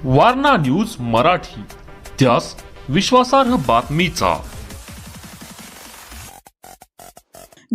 Warna news Marathi, त्यास विश्वासार्ह बातमीचा.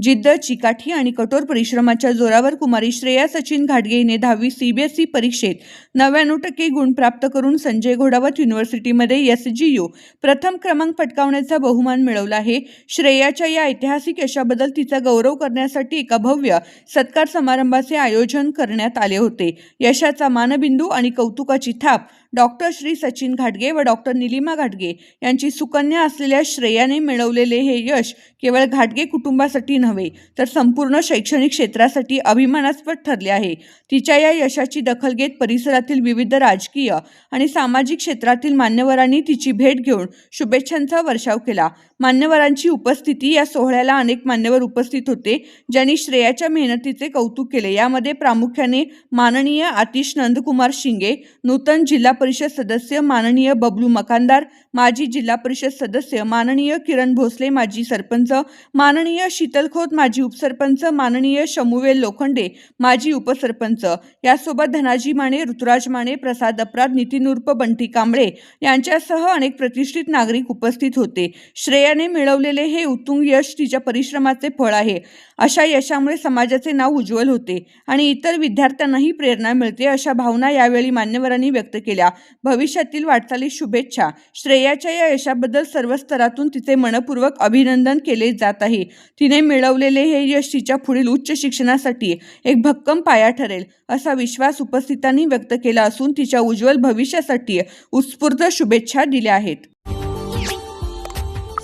जिद्द, चिकाटी आणि कठोर परिश्रमाच्या जोरावर कुमारी श्रेया सचिन घाटगे हिने 10वी CBSE परीक्षेत 99% गुण प्राप्त करून संजय घोडावत युनिव्हर्सिटीमध्ये SGU प्रथम क्रमांक पटकावण्याचा बहुमान मिळवला आहे. श्रेयाच्या या ऐतिहासिक यशाबद्दल तिचा गौरव करण्यासाठी एका भव्य सत्कार समारंभाचे आयोजन करण्यात आले होते. यशाचा मानबिंदू आणि कौतुकाची थाप डॉक्टर श्री सचिन घाटगे व डॉक्टर निलिमा घाटगे यांची सुकन्या असलेल्या श्रेयाने मिळवलेले हे यश केवळ घाटगे कुटुंबासाठी नव्हे तर संपूर्ण शैक्षणिक क्षेत्रासाठी अभिमानास्पद ठरले आहे. तिच्या या यशाची दखल घेत परिसरातील विविध राजकीय आणि सामाजिक क्षेत्रातील मान्यवरांनी तिची भेट घेऊन शुभेच्छांचा वर्षाव केला. मान्यवरांची उपस्थिती या सोहळ्याला अनेक मान्यवर उपस्थित होते, ज्यांनी श्रेयाच्या मेहनतीचे कौतुक केले. यामध्ये प्रामुख्याने माननीय आतिश नंदकुमार शिंगे, नूतन जिल्हा परिषद सदस्य माननीय बबलू मकानदार, माजी जिल्हा परिषद सदस्य माननीय किरण भोसले, माजी सरपंच माननीय शीतल खोत, माजी उपसरपंच माननीय शमुवेल लोखंडे, माजी उपसरपंच, यासोबत धनाजी माने, ऋतुराज माने, प्रसाद अपराध, नितीन उर्फ बंटी कांबळे यांच्यासह अनेक प्रतिष्ठित नागरिक उपस्थित होते. श्रेयाने मिळवलेले हे उत्तुंग यश तिच्या परिश्रमाचे फळ आहे. अशा यशामुळे समाजाचे नाव उज्ज्वल होते आणि इतर विद्यार्थ्यांनाही प्रेरणा मिळते, अशा भावना यावेळी मान्यवरांनी व्यक्त केल्या. भविष्यातील वाटचालीस शुभेच्छा. श्रेयाच्या या यशाबद्दल सर्व स्तरातून तिचे मनपूर्वक अभिनंदन केले जात आहे. तिने मिळवलेले हे यश तिच्या पुढील उच्च शिक्षणासाठी एक भक्कम पाया ठरेल, असा विश्वास उपस्थितांनी व्यक्त केला असून तिच्या उज्ज्वल भविष्यासाठी उत्स्फूर्त शुभेच्छा दिल्या आहेत.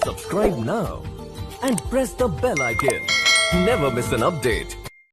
Subscribe now and press the bell icon. Never miss an update.